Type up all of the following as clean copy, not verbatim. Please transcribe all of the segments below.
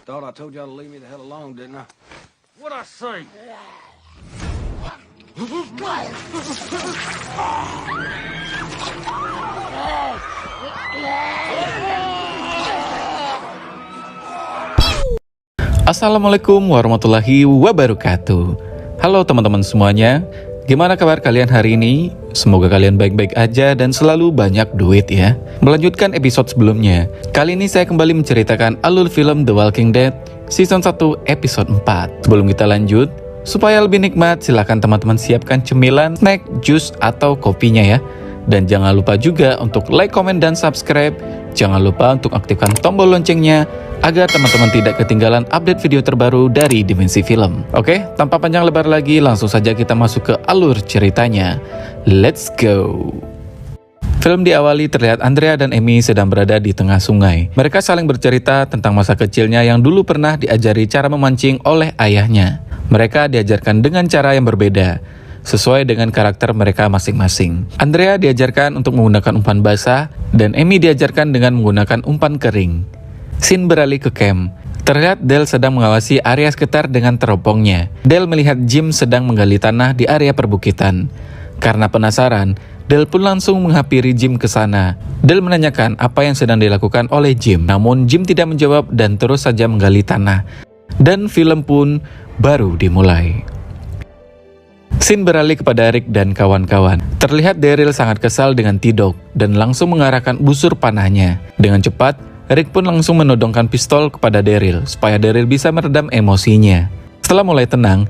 Thought I told y'all to leave me the hell alone, didn't I? What'd I say? Assalamualaikum warahmatullahi wabarakatuh. Halo teman-teman semuanya, gimana kabar kalian hari ini? Semoga kalian baik-baik aja dan selalu banyak duit ya. Melanjutkan episode sebelumnya, kali ini saya kembali menceritakan alur film The Walking Dead Season 1 episode 4. Sebelum kita lanjut, supaya lebih nikmat, silahkan teman-teman siapkan cemilan, snack, jus, atau kopinya ya. Dan jangan lupa juga untuk like, komen, dan subscribe. Jangan lupa untuk aktifkan tombol loncengnya agar teman-teman tidak ketinggalan update video terbaru dari Dimensi Film. Oke, tanpa panjang lebar lagi, langsung saja kita masuk ke alur ceritanya. Let's go! Film diawali terlihat Andrea dan Amy sedang berada di tengah sungai. Mereka saling bercerita tentang masa kecilnya yang dulu pernah diajari cara memancing oleh ayahnya. Mereka diajarkan dengan cara yang berbeda, sesuai dengan karakter mereka masing-masing. Andrea diajarkan untuk menggunakan umpan basah, dan Amy diajarkan dengan menggunakan umpan kering. Scene beralih ke camp. Terlihat Dale sedang mengawasi area sekitar dengan teropongnya. Dale melihat Jim sedang menggali tanah di area perbukitan. Karena penasaran, Dale pun langsung menghampiri Jim ke sana. Dale menanyakan apa yang sedang dilakukan oleh Jim. Namun Jim tidak menjawab dan terus saja menggali tanah. Dan film pun baru dimulai. Scene beralih kepada Rick dan kawan-kawan. Terlihat Daryl sangat kesal dengan T-Dog dan langsung mengarahkan busur panahnya. Dengan cepat, Rick pun langsung menodongkan pistol kepada Daryl supaya Daryl bisa meredam emosinya. Setelah mulai tenang,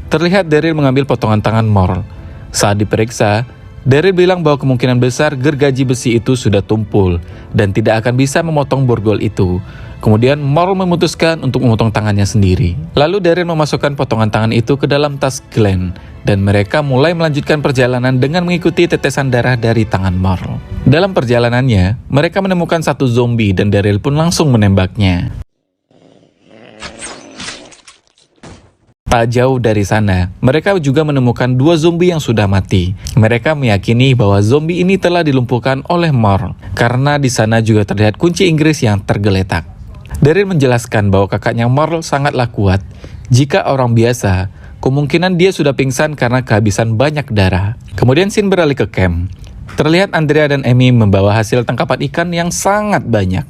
terlihat Daryl mengambil potongan tangan Morl. Saat diperiksa, Daryl bilang bahwa kemungkinan besar gergaji besi itu sudah tumpul dan tidak akan bisa memotong borgol itu. Kemudian Morl memutuskan untuk memotong tangannya sendiri. Lalu Daryl memasukkan potongan tangan itu ke dalam tas Glenn, dan mereka mulai melanjutkan perjalanan dengan mengikuti tetesan darah dari tangan Morl. Dalam perjalanannya, mereka menemukan satu zombie dan Daryl pun langsung menembaknya. Tak jauh dari sana, mereka juga menemukan dua zombie yang sudah mati. Mereka meyakini bahwa zombie ini telah dilumpuhkan oleh Morl, karena di sana juga terlihat kunci Inggris yang tergeletak. Daryl menjelaskan bahwa kakaknya Morl sangatlah kuat. Jika orang biasa, kemungkinan dia sudah pingsan karena kehabisan banyak darah. Kemudian scene beralih ke camp. Terlihat Andrea dan Amy membawa hasil tangkapan ikan yang sangat banyak.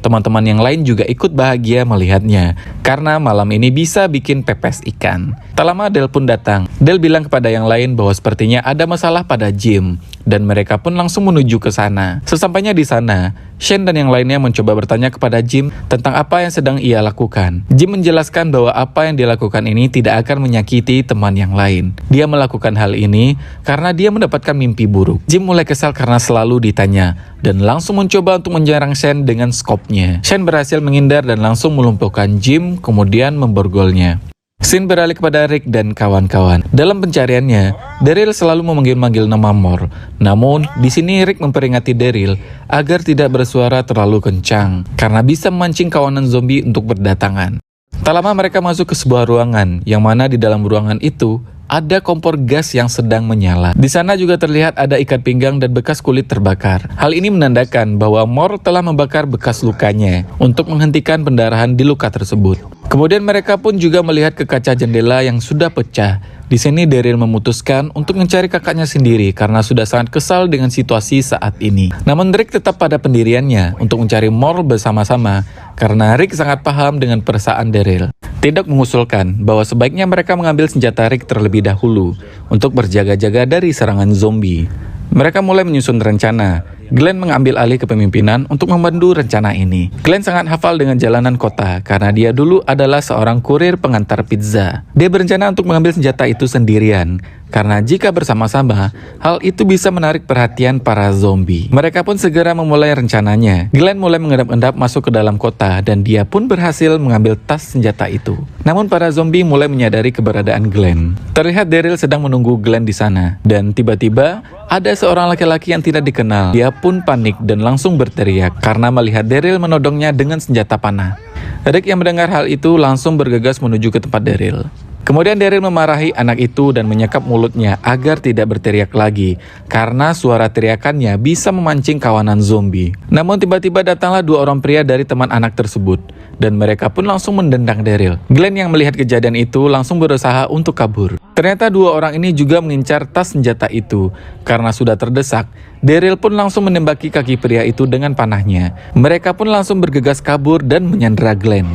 Teman-teman yang lain juga ikut bahagia melihatnya, karena malam ini bisa bikin pepes ikan. Tak lama Dale pun datang. Dale bilang kepada yang lain bahwa sepertinya ada masalah pada Jim, dan mereka pun langsung menuju ke sana. Sesampainya di sana, Shane dan yang lainnya mencoba bertanya kepada Jim tentang apa yang sedang ia lakukan. Jim menjelaskan bahwa apa yang dilakukan ini tidak akan menyakiti teman yang lain. Dia melakukan hal ini karena dia mendapatkan mimpi buruk. Jim mulai kesal karena selalu ditanya, dan langsung mencoba untuk menyerang Shane dengan skopnya. Shane berhasil menghindar dan langsung melumpuhkan Jim, kemudian memborgolnya. Scene beralih kepada Rick dan kawan-kawan. Dalam pencariannya, Daryl selalu memanggil-manggil nama Morl. Namun, di sini Rick memperingati Daryl agar tidak bersuara terlalu kencang, karena bisa memancing kawanan zombie untuk berdatangan. Tak lama mereka masuk ke sebuah ruangan, yang mana di dalam ruangan itu ada kompor gas yang sedang menyala. Di sana juga terlihat ada ikat pinggang dan bekas kulit terbakar. Hal ini menandakan bahwa Morl telah membakar bekas lukanya untuk menghentikan pendarahan di luka tersebut. Kemudian mereka pun juga melihat ke kaca jendela yang sudah pecah. Di sini Daryl memutuskan untuk mencari kakaknya sendiri karena sudah sangat kesal dengan situasi saat ini. Namun Rick tetap pada pendiriannya untuk mencari Morl bersama-sama karena Rick sangat paham dengan perasaan Daryl. T-Dog mengusulkan bahwa sebaiknya mereka mengambil senjata Rick terlebih dahulu untuk berjaga-jaga dari serangan zombie. Mereka mulai menyusun rencana. Glenn mengambil alih kepemimpinan untuk membantu rencana ini. Glenn sangat hafal dengan jalanan kota karena dia dulu adalah seorang kurir pengantar pizza. Dia berencana untuk mengambil senjata itu sendirian karena jika bersama-sama, hal itu bisa menarik perhatian para zombie. Mereka pun segera memulai rencananya. Glenn mulai mengendap-endap masuk ke dalam kota dan dia pun berhasil mengambil tas senjata itu. Namun para zombie mulai menyadari keberadaan Glenn. Terlihat Daryl sedang menunggu Glenn di sana dan tiba-tiba ada seorang laki-laki yang tidak dikenal. Dia pun panik dan langsung berteriak karena melihat Daryl menodongnya dengan senjata panah. Rick yang mendengar hal itu langsung bergegas menuju ke tempat Daryl. Kemudian Daryl memarahi anak itu dan menyekap mulutnya agar tidak berteriak lagi, karena suara teriakannya bisa memancing kawanan zombie. Namun tiba-tiba datanglah dua orang pria dari teman anak tersebut, dan mereka pun langsung mendendang Daryl. Glenn yang melihat kejadian itu langsung berusaha untuk kabur. Ternyata dua orang ini juga mengincar tas senjata itu. Karena sudah terdesak, Daryl pun langsung menembaki kaki pria itu dengan panahnya. Mereka pun langsung bergegas kabur dan menyandera Glenn.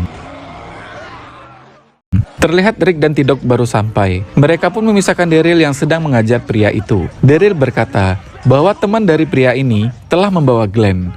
Terlihat Rick dan T-Dog baru sampai. Mereka pun memisahkan Daryl yang sedang mengajar pria itu. Daryl berkata bahwa teman dari pria ini telah membawa Glenn.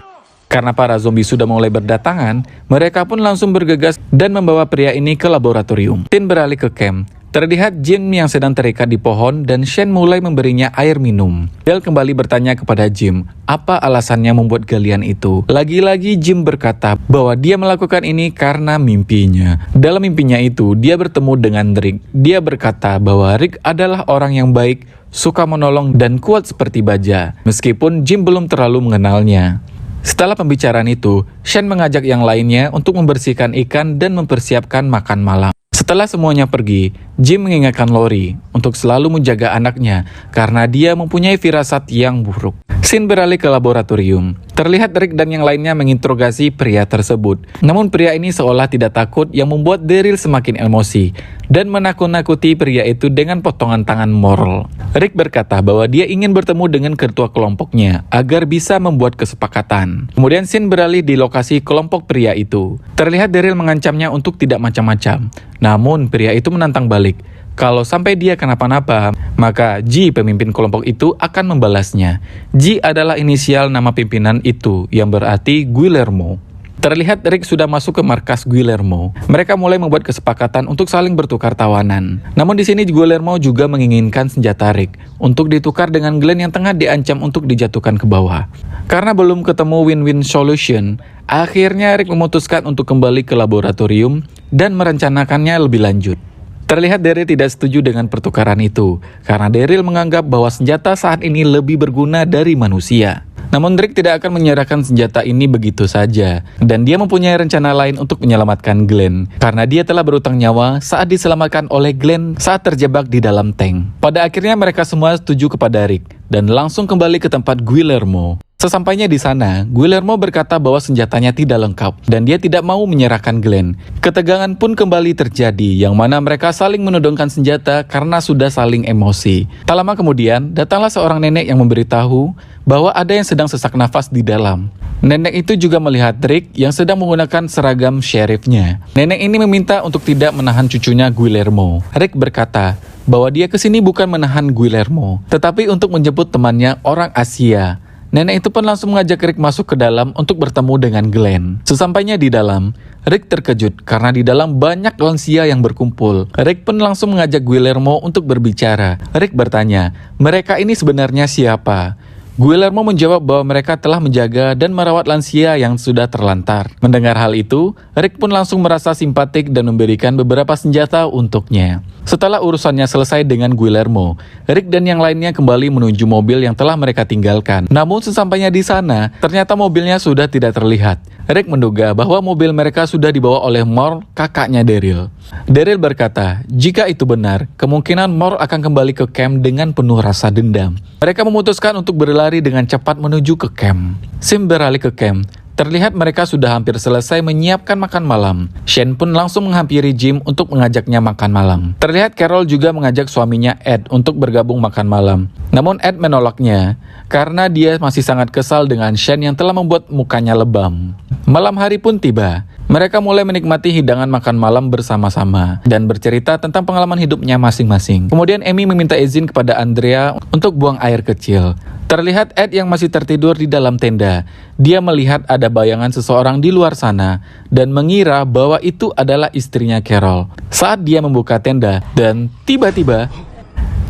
Karena para zombie sudah mulai berdatangan, mereka pun langsung bergegas dan membawa pria ini ke laboratorium. Tin beralih ke camp. Terlihat Jim yang sedang terikat di pohon dan Shane mulai memberinya air minum. Dale kembali bertanya kepada Jim, apa alasannya membuat galian itu. Lagi-lagi Jim berkata bahwa dia melakukan ini karena mimpinya. Dalam mimpinya itu, dia bertemu dengan Rick. Dia berkata bahwa Rick adalah orang yang baik, suka menolong dan kuat seperti baja. Meskipun Jim belum terlalu mengenalnya. Setelah pembicaraan itu, Shane mengajak yang lainnya untuk membersihkan ikan dan mempersiapkan makan malam. Setelah semuanya pergi, Jim mengingatkan Lori untuk selalu menjaga anaknya karena dia mempunyai firasat yang buruk. Scene beralih ke laboratorium. Terlihat Rick dan yang lainnya menginterogasi pria tersebut. Namun pria ini seolah tidak takut yang membuat Daryl semakin emosi dan menakut-nakuti pria itu dengan potongan tangan moral. Rick berkata bahwa dia ingin bertemu dengan ketua kelompoknya agar bisa membuat kesepakatan. Kemudian scene beralih di lokasi kelompok pria itu. Terlihat Daryl mengancamnya untuk tidak macam-macam. Namun pria itu menantang balik. Kalau sampai dia kenapa-napa, maka G, pemimpin kelompok itu, akan membalasnya. G adalah inisial nama pimpinan itu, yang berarti Guillermo. Terlihat Rick sudah masuk ke markas Guillermo. Mereka mulai membuat kesepakatan untuk saling bertukar tawanan. Namun di sini Guillermo juga menginginkan senjata Rick untuk ditukar dengan Glenn yang tengah diancam untuk dijatuhkan ke bawah. Karena belum ketemu win-win solution, akhirnya Rick memutuskan untuk kembali ke laboratorium dan merencanakannya lebih lanjut. Terlihat Daryl tidak setuju dengan pertukaran itu, karena Daryl menganggap bahwa senjata saat ini lebih berguna dari manusia. Namun Rick tidak akan menyerahkan senjata ini begitu saja, dan dia mempunyai rencana lain untuk menyelamatkan Glenn, karena dia telah berutang nyawa saat diselamatkan oleh Glenn saat terjebak di dalam tank. Pada akhirnya mereka semua setuju kepada Rick, dan langsung kembali ke tempat Guillermo. Sesampainya di sana, Guillermo berkata bahwa senjatanya tidak lengkap dan dia tidak mau menyerahkan Glenn. Ketegangan pun kembali terjadi, yang mana mereka saling menodongkan senjata karena sudah saling emosi. Tak lama kemudian, datanglah seorang nenek yang memberitahu bahwa ada yang sedang sesak nafas di dalam. Nenek itu juga melihat Rick yang sedang menggunakan seragam sheriffnya. Nenek ini meminta untuk tidak menahan cucunya Guillermo. Rick berkata bahwa dia kesini bukan menahan Guillermo, tetapi untuk menjemput temannya orang Asia. Nenek itu pun langsung mengajak Rick masuk ke dalam untuk bertemu dengan Glenn. Sesampainya di dalam, Rick terkejut karena di dalam banyak lansia yang berkumpul. Rick pun langsung mengajak Guillermo untuk berbicara. Rick bertanya, mereka ini sebenarnya siapa? Guillermo menjawab bahwa mereka telah menjaga dan merawat lansia yang sudah terlantar. Mendengar hal itu, Rick pun langsung merasa simpatik dan memberikan beberapa senjata untuknya. Setelah urusannya selesai dengan Guillermo, Rick dan yang lainnya kembali menuju mobil yang telah mereka tinggalkan. Namun sesampainya di sana, ternyata mobilnya sudah tidak terlihat. Rick menduga bahwa mobil mereka sudah dibawa oleh Mor, kakaknya Daryl. Daryl berkata, jika itu benar, kemungkinan Mor akan kembali ke camp dengan penuh rasa dendam. Mereka memutuskan untuk berlari dengan cepat menuju ke camp. Sim beralih ke camp. Terlihat mereka sudah hampir selesai menyiapkan makan malam. Shane pun langsung menghampiri Jim untuk mengajaknya makan malam. Terlihat Carol juga mengajak suaminya Ed untuk bergabung makan malam. Namun Ed menolaknya karena dia masih sangat kesal dengan Shane yang telah membuat mukanya lebam. Malam hari pun tiba. Mereka mulai menikmati hidangan makan malam bersama-sama dan bercerita tentang pengalaman hidupnya masing-masing. Kemudian Amy meminta izin kepada Andrea untuk buang air kecil. Terlihat Ed yang masih tertidur di dalam tenda. Dia melihat ada bayangan seseorang di luar sana dan mengira bahwa itu adalah istrinya Carol. Saat dia membuka tenda dan tiba-tiba,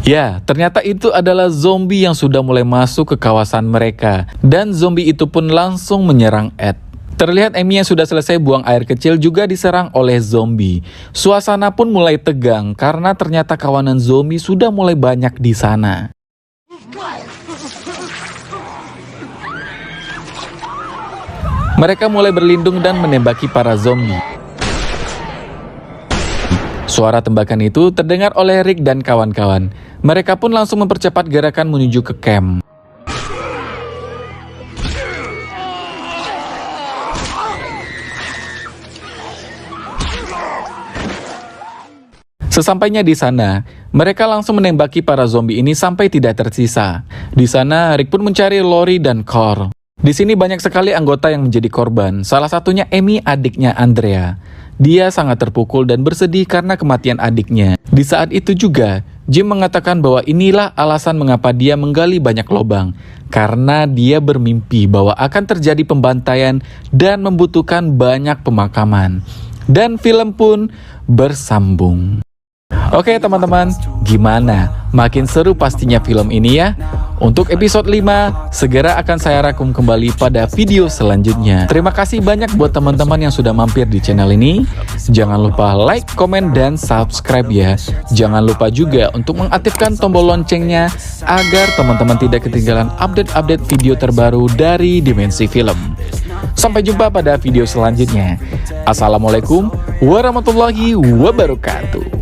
ya, ternyata itu adalah zombie yang sudah mulai masuk ke kawasan mereka. Dan zombie itu pun langsung menyerang Ed. Terlihat Amy yang sudah selesai buang air kecil juga diserang oleh zombie. Suasana pun mulai tegang karena ternyata kawanan zombie sudah mulai banyak di sana. Mereka mulai berlindung dan menembaki para zombie. Suara tembakan itu terdengar oleh Rick dan kawan-kawan. Mereka pun langsung mempercepat gerakan menuju ke camp. Sesampainya di sana, mereka langsung menembaki para zombie ini sampai tidak tersisa. Di sana, Rick pun mencari Lori dan Carl. Di sini banyak sekali anggota yang menjadi korban, salah satunya Amy, adiknya Andrea. Dia sangat terpukul dan bersedih karena kematian adiknya. Di saat itu juga, Jim mengatakan bahwa inilah alasan mengapa dia menggali banyak lubang. Karena dia bermimpi bahwa akan terjadi pembantaian dan membutuhkan banyak pemakaman. Dan film pun bersambung. Oke teman-teman, gimana? Makin seru pastinya film ini ya. Untuk episode 5, segera akan saya rangkum kembali pada video selanjutnya. Terima kasih banyak buat teman-teman yang sudah mampir di channel ini. Jangan lupa like, komen, dan subscribe ya. Jangan lupa juga untuk mengaktifkan tombol loncengnya agar teman-teman tidak ketinggalan update-update video terbaru dari Dimensi Film. Sampai jumpa pada video selanjutnya. Assalamualaikum warahmatullahi wabarakatuh.